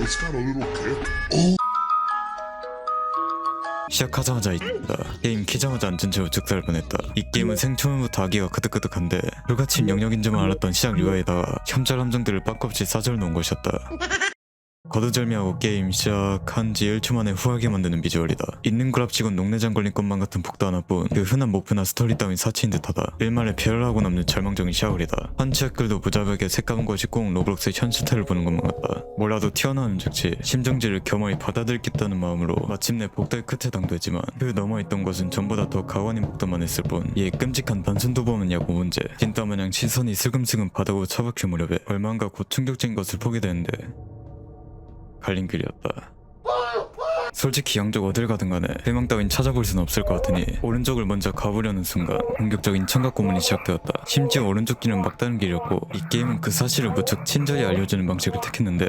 It's got a little kick. 시작하자마자 있다. 게임 키자마자 앉은 채 우측 살 뻔했다. 이 게임은 생초면부터 아기가 그득그득한데 불같이 영역인 줄만 알았던 시작 UI에다가 혐짤 함정들을 빠껍이 싸절 놓은 것이었다. 거두절미하고 게임 시작한 지 1초 만에 후하게 만드는 비주얼이다. 있는 거랍치곤 녹내장 걸린 것만 같은 폭도 하나뿐 그 흔한 목표나 스토리 따윈 사치인 듯하다. 일말에 별하고 남는 절망적인 샤울이다. 한치댓글도 무자백에 색감은 것이 꼭 로블록스의 현 실태를 보는 것만 같다. 몰라도 튀어나오는 즉시 심정지를 겸허히 받아들이겠다는 마음으로 마침내 복도의 끝에 당도했지만 그 넘어있던 것은 전보다 더 가관인 복도만 했을 뿐 이에 끔찍한 단순도범은 야구 문제 진땀마냥 시선이 슬금슬금 바닥으로 처박힐 무렵에 얼마인가 곧 충격적인 것을 보게 되는데 갈린 길이었다. 솔직히 양쪽 어딜 가든 간에 희망 따윈 찾아볼 순 없을 것 같으니 오른쪽을 먼저 가보려는 순간 본격적인 청각 고문이 시작되었다. 심지어 오른쪽 길은 막다른 길이었고 이 게임은 그 사실을 무척 친절히 알려주는 방식을 택했는데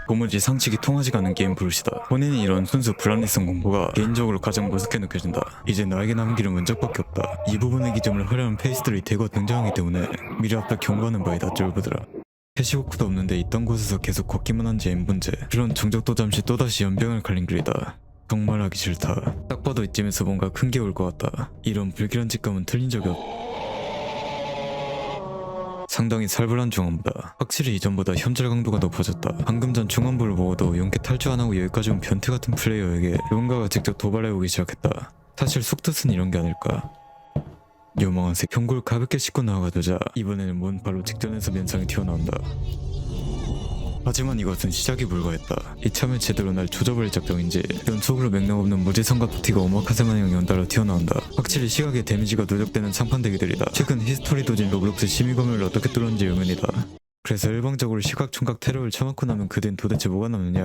도무지 상식이 통하지가 않은 게임 브루시다. 본인이 이런 순수 불합리성 공부가 개인적으로 가장 무섭게 느껴진다. 이제 나에게 남은 길은 문짝밖에 없다. 이 부분의 기점을 화려한 페이스들이 대거 등장하기 때문에 미래 앞다 경고하는 바이다 쫄보들아. 캐시워크도 없는데 있던 곳에서 계속 걷기만 한지 N분제. 그런 정적도 잠시 또다시 연병을 갈린 길이다. 정말 하기 싫다. 딱 봐도 이쯤에서 뭔가 큰 게 올 것 같다. 이런 불길한 직감은 틀린 적이 없다. 상당히 살벌한 중앙부다. 확실히 이전보다 현질 강도가 높아졌다. 방금 전 중앙부를 보고도 용케 탈주 안하고 여기까지 온 변태 같은 플레이어에게 누군가가 직접 도발해오기 시작했다. 사실 속뜻은 이런 게 아닐까. 요망한 새 경고를 가볍게 씻고 나아가두자 이번에는 문 바로 직전에서 면상이 튀어나온다. 하지만 이것은 시작이 불과했다. 이참에 제대로 날 조져버릴 작정인지 연속으로 맥락 없는 무지성과 부티가 오마카세 마냥 연달아 튀어나온다. 확실히 시각에 데미지가 누적되는 상판대기들이다. 최근 히스토리 도진 로블록스 심의검을 어떻게 뚫었는지 의문이다. 그래서 일방적으로 시각 총각 테러를 쳐맞고 나면 그댄 도대체 뭐가 남느냐.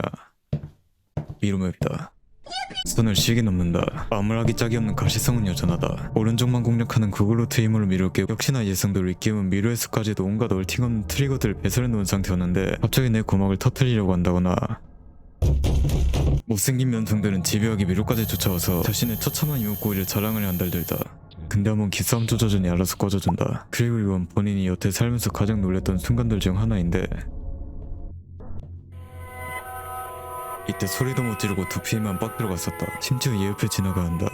미로맵이다. 손을 시게 넘는다. 암울하기 짝이 없는 가시성은 여전하다. 오른쪽만 공략하는 구글루트 힘으로 미룰 게 역시나 예상대로 이 게임은 미루에서까지도 온갖 얼팅 없는 트리거들을 배설해 놓은 상태였는데 갑자기 내 고막을 터뜨리려고 한다거나 못생긴 면성들은 집요하게 미로까지 쫓아와서 자신의 처참한 이목구비를 자랑을 한달들다. 근데 한번 기싸움 조져주니 알아서 꺼져준다. 그리고 이건 본인이 여태 살면서 가장 놀랬던 순간들 중 하나인데 이때 소리도 못 지르고 두피에만 빡 들어갔었다. 심지어 얘 옆에 지나가 한다.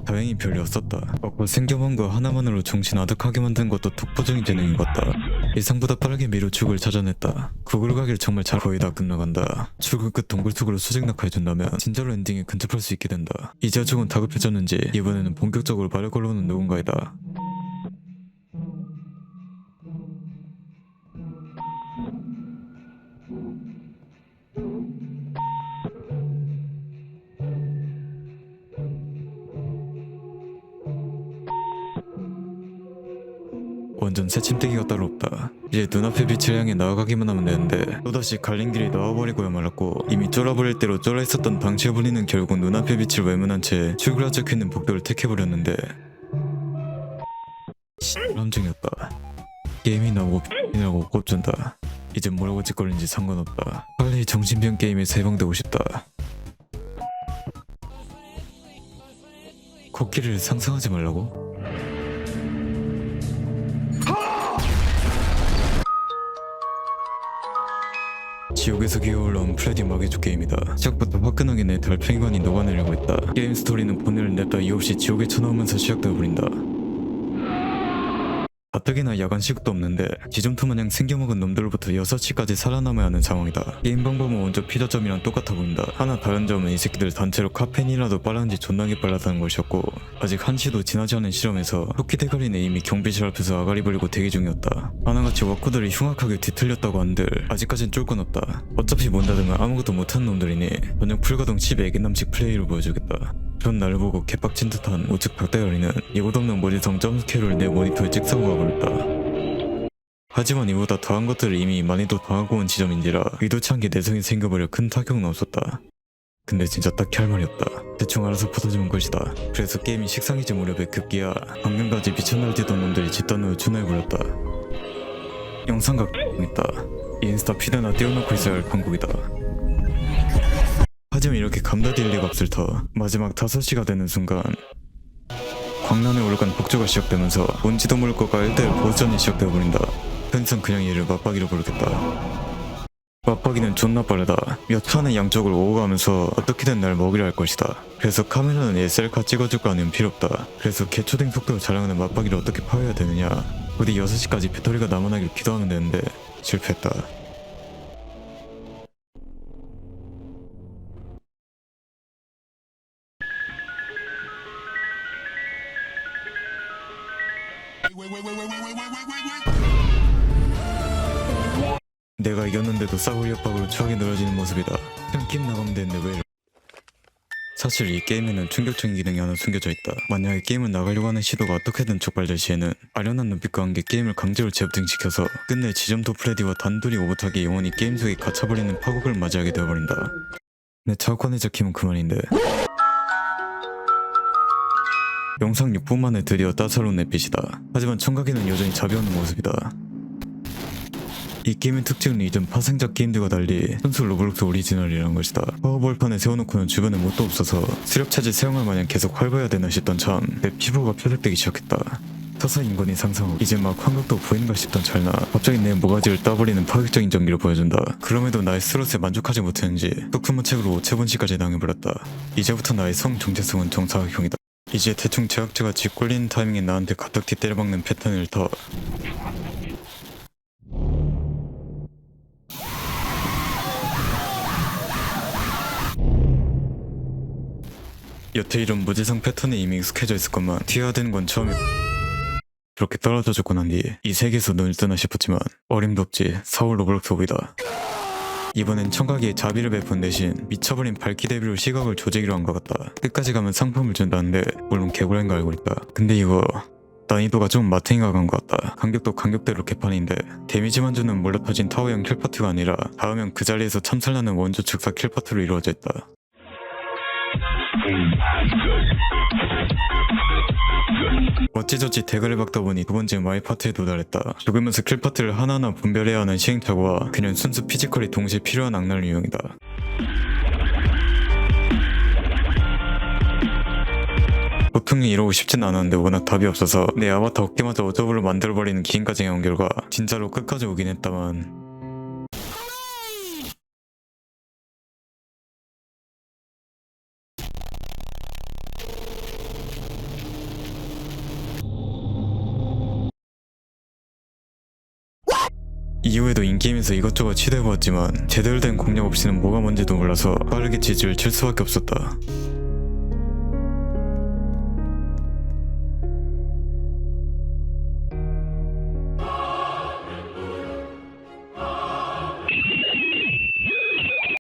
다행히 별이 없었다. 꺾고 생겨본 거 하나만으로 정신 아득하게 만든 것도 독보적인 재능인 것 같다. 예상보다 빠르게 미로 축을 찾아냈다. 구글 가길 정말 잘 거의 다 끝나간다. 출구 끝 동굴 속으로 수직 낙하해준다면 진짜로 엔딩에 근접할 수 있게 된다. 이제 조금 다급해졌는지 이번에는 본격적으로 말을 걸러오는 누군가이다. 완전 새침대기가 따로 없다. 이제 눈앞의 빛을 향해 나아가기만 하면 되는데 또다시 갈린 길이 나와버리고야 말았고 이미 쫄아버릴 대로 쫄아있었던 방치해버리는 결국 눈앞의 빛을 외면한 채 출구라 적혀있는 복도를 택해버렸는데 함정이었다. 게임이 나오고 X이라고 꼽준다. 이제 뭐라고 짓거리는지 상관없다. 빨리 정신병 게임에서 해방되고 싶다. 코끼리를 상상하지 말라고? 지옥에서 기어올라온 프레디 마개조 게임이다. 시작부터 화끈하게 내 달팽이관이 녹아내려고 했다. 게임 스토리는 본능을 냅다 이유 없이 지옥에 쳐넣으면서 시작되어버린다. 가뜩이나 야간 시급도 없는데 지점토 마냥 생겨먹은 놈들로부터 6시까지 살아남아야 하는 상황이다. 게임 방법은 원조 피자점이랑 똑같아 보인다. 하나 다른 점은 이 새끼들 단체로 카페인이라도 빨았는지 존나게 빨랐다는 것이었고 아직 1시도 지나지 않은 실험에서 토끼 대가리는 이미 경비실 앞에서 아가리 벌리고 대기 중이었다. 하나같이 와꾸들이 흉악하게 뒤틀렸다고 한들 아직까진 쫄 건 없다. 어차피 문 닫으면 아무것도 못하는 놈들이니 저녁 풀가동 10애기남식 플레이를 보여주겠다. 전 나를 보고 개빡친 듯한 우측 박대가리는 예고없는 모지성 점스캐를 내 모니터에 찍사고 가버렸다. 하지만 이보다 더한 것들을 이미 많이도 당하고 온 지점인지라 의도치 않게 내성이 생겨버려 큰 타격은 없었다. 근데 진짜 딱히 할 말이 없다. 대충 알아서 부서지는 것이다. 그래서 게임이 식상해지 무렵에 급기야 방금까지 미쳐날뛰던 놈들이 집단 후 준화해버렸다. 영상각 있다. 인스타 피드나 띄워놓고 있어야 할 방법이다. 하지만 이렇게 감다딜 리가 없을 터. 마지막 5시가 되는 순간 광란에 올라간 복조가 시작되면서 뭔지도 모를 것과 1대1 보스전이 시작되어버린다. 편의상 그냥 얘를 맞박이로 부르겠다. 맞박이는 존나 빠르다. 몇 칸의 양쪽을 오고 가면서 어떻게든 날 먹이려 할 것이다. 그래서 카메라는 얘 셀카 찍어줄 거 아니면 필요 없다. 그래서 개초딩 속도로 자랑하는 맞박이를 어떻게 파괴해야 되느냐. 부디 6시까지 배터리가 남아나길 기도하면 되는데 실패했다. 내가 이겼는데도 싸구려 협박으로 추하게 늘어지는 모습이다. 그냥 게임 나가면 되는데 왜 이래. 사실 이 게임에는 충격적인 기능이 하나 숨겨져 있다. 만약에 게임을 나가려고 하는 시도가 어떻게든 촉발될 시에는 아련한 눈빛과 함께 게임을 강제로 재부팅시켜서 끝내 지점토 프레디와 단둘이 오붓하게 영원히 게임 속에 갇혀버리는 파국을 맞이하게 되어버린다. 내 차관에 적히면 그만인데. 영상 6분 만에 드디어 따사로운 햇빛이다. 하지만 청각에는 여전히 잡이 없는 모습이다. 이 게임의 특징은 이전 파생작 게임들과 달리 순수 로블록스 오리지널이라는 것이다. 파워볼판에 세워놓고는 주변에 뭣도 없어서 수렵차지 사용할 마냥 계속 활보해야 되나 싶던 참 내 피부가 표적되기 시작했다. 서서 인권이 상승하고 이제 막 환각도 보이는가 싶던 찰나 갑자기 내 모가지를 따버리는 파격적인 전기를 보여준다. 그럼에도 나의 스롯에 만족하지 못했는지 흑수무책으로 5체분씩까지 당해버렸다. 이제부터 나의 성 정체성은 정사각형이다. 이제 대충 제작자가 집 꼴리는 타이밍에 나한테 가뜩티 때려박는 패턴을 더 여태 이런 무지성 패턴에 이미 익숙해져 있을 것만 튀어야 되는 건 처음이고 그렇게 떨어져 죽고 난 뒤 이 세계에서 눈을 뜨나 싶었지만 어림도 없지. 서울 로블록스 오이다. 이번엔 청각이의 자비를 베푼 대신 미쳐버린 발키 대비로 시각을 조재기로 한 것 같다. 끝까지 가면 상품을 준다는데 물론 개구라인 거 알고 있다. 근데 이거 난이도가 좀 마탱이가 간 것 같다. 간격도 간격대로 개판인데 데미지만 주는 몰래 터진 타워형 킬파트가 아니라 닿으면 그 자리에서 참살나는 원조 즉사 킬파트로 이루어져 있다. 어찌저찌 대가를 박다 보니 두 번째 마이 파트에 도달했다. 죽으면서 킬 파트를 하나하나 분별해야 하는 시행착오와 그냥 순수 피지컬이 동시에 필요한 악랄 유형이다. 보통이 이러고 싶진 않았는데 워낙 답이 없어서 내 아바타 어깨마저 어저블로 만들어버리는 기인까지 해온 결과 진짜로 끝까지 오긴 했다만 이후에도 인게임에서 이것저것 시도해보았지만 제대로 된 공략 없이는 뭐가 뭔지도 몰라서 빠르게 지지를 칠 수밖에 없었다.